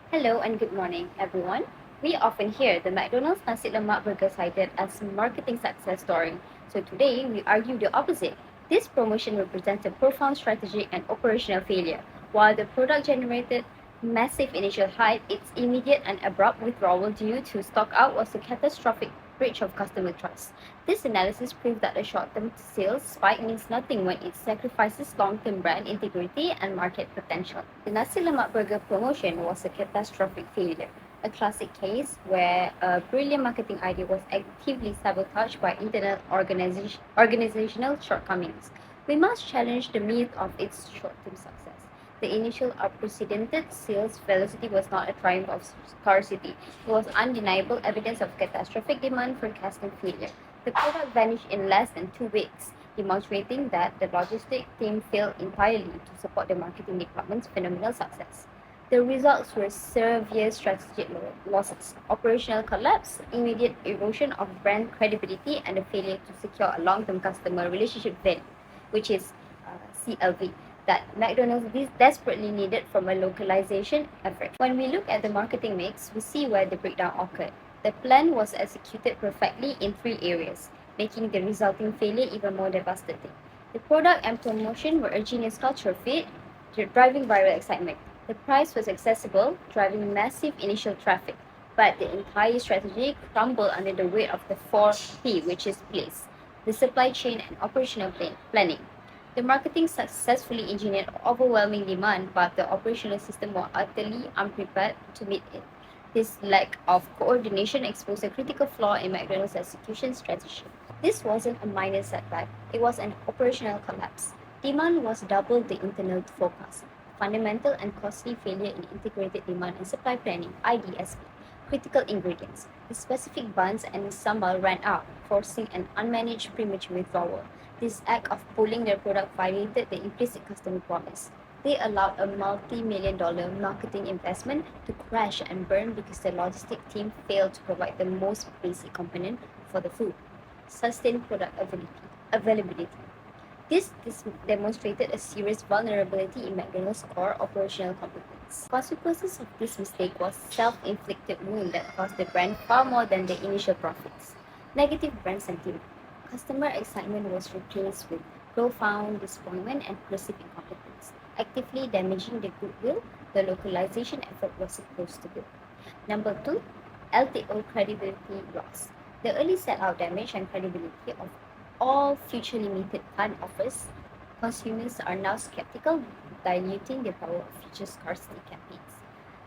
Hello and good morning, everyone. We often hear the McDonald's Nasi Lemak burger cited as a marketing success story. So today, we argue the opposite. This promotion represents a profound strategic and operational failure. While the product generated massive initial hype, its immediate and abrupt withdrawal due to stock out was a catastrophic breach of customer trust. This analysis proved that a short-term sales spike means nothing when it sacrifices long-term brand integrity and market potential. The Nasi Lemak burger promotion was a catastrophic failure, a classic case where a brilliant marketing idea was actively sabotaged by internal organizational shortcomings. We must challenge the myth of its short-term success. The initial unprecedented sales velocity was not a triumph of scarcity. It was undeniable evidence of catastrophic demand forecasting failure. The product vanished in less than 2 weeks, demonstrating that the logistics team failed entirely to support the marketing department's phenomenal success. The results were severe strategic losses, operational collapse, immediate erosion of brand credibility, and a failure to secure a long-term customer relationship value, which is CLV, that McDonald's desperately needed from a localization effort. When we look at the marketing mix, we see where the breakdown occurred. The plan was executed perfectly in three areas, making the resulting failure even more devastating. The product and promotion were a genius culture fit, driving viral excitement. The price was accessible, driving massive initial traffic, but the entire strategy crumbled under the weight of the 4P, which is place, the supply chain and operational planning. The marketing successfully engineered overwhelming demand, but the operational system was utterly unprepared to meet it. This lack of coordination exposed a critical flaw in McDonald's execution strategy. This wasn't a minor setback, it was an operational collapse. Demand was double the internal forecast. Fundamental and costly failure in integrated demand and supply planning, IDSP. Critical ingredients. The specific buns and sambal ran out, forcing an unmanaged premature withdrawal. This act of pulling their product violated the implicit customer promise. They allowed a multi-million-dollar marketing investment to crash and burn because the logistic team failed to provide the most basic component for the food: sustained product availability. This demonstrated a serious vulnerability in McDonald's core operational competence. Consequences of this mistake was self-inflicted wound that cost the brand far more than the initial profits. Negative brand sentiment. Customer excitement was replaced with profound disappointment and perceived incompetence, actively damaging the goodwill the localization effort was supposed to build. Number two, LTO credibility loss. The early sellout damage and credibility of all future limited time offers. Consumers are now skeptical, diluting the power of future scarcity campaigns.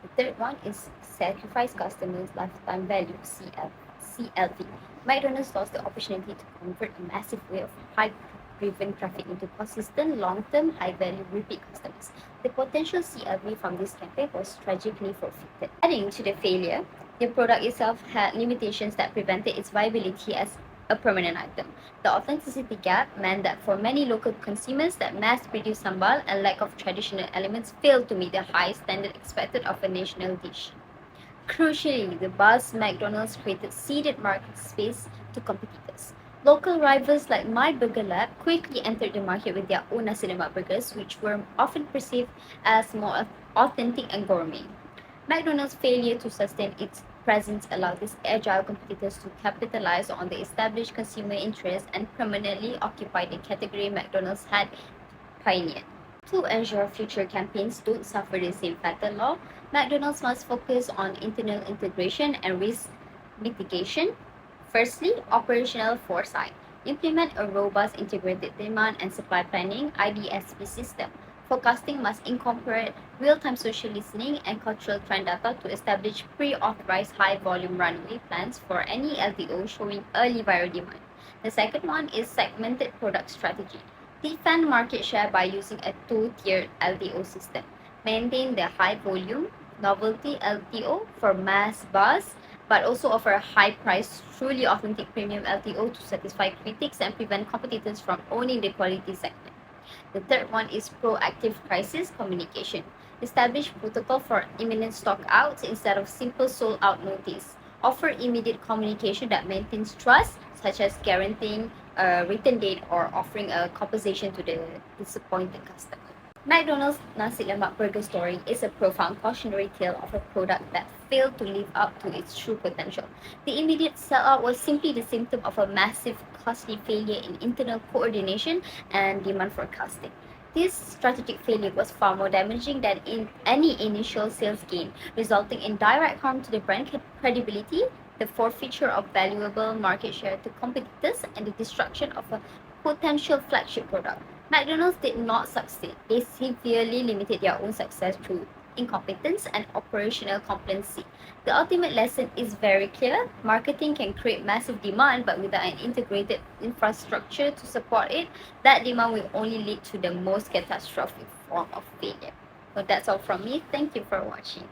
The third one is sacrifice customers' lifetime value, CLV. McDonald's lost the opportunity to convert a massive wave of high-driven traffic into consistent, long-term, high-value repeat customers. The potential CLV from this campaign was tragically forfeited. Adding to the failure, the product itself had limitations that prevented its viability as a permanent item. The authenticity gap meant that for many local consumers that mass-produced sambal and lack of traditional elements failed to meet the high standard expected of a national dish. Crucially, the buzz McDonald's created ceded market space to competitors. Local rivals like My Burger Lab quickly entered the market with their own nasi lemak burgers, which were often perceived as more authentic and gourmet. McDonald's failure to sustain its presence allowed these agile competitors to capitalize on the established consumer interest and permanently occupy the category McDonald's had pioneered. To ensure future campaigns don't suffer the same fatal law, McDonald's must focus on internal integration and risk mitigation. Firstly, operational foresight. Implement a robust integrated demand and supply planning IDSP system. Forecasting must incorporate real-time social listening and cultural trend data to establish pre-authorized high-volume runway plans for any LTO showing early viral demand. The second one is segmented product strategy. Defend market share by using a two-tiered LTO system. Maintain the high-volume novelty LTO for mass buzz, but also offer a high-priced, truly authentic premium LTO to satisfy critics and prevent competitors from owning the quality segment. The third one is proactive crisis communication. Establish protocol for imminent stock outs instead of simple sold out notice. Offer immediate communication that maintains trust, such as guaranteeing a return date or offering a compensation to the disappointed customer. McDonald's Nasi Lemak burger story is a profound cautionary tale of a product that failed to live up to its true potential. The immediate sellout was simply the symptom of a massive, costly failure in internal coordination and demand forecasting. This strategic failure was far more damaging than in any initial sales gain, resulting in direct harm to the brand credibility, the forfeiture of valuable market share to competitors, and the destruction of a potential flagship product. McDonald's did not succeed. They severely limited their own success through incompetence and operational complacency. The ultimate lesson is very clear. Marketing can create massive demand, but without an integrated infrastructure to support it, that demand will only lead to the most catastrophic form of failure. So that's all from me. Thank you for watching.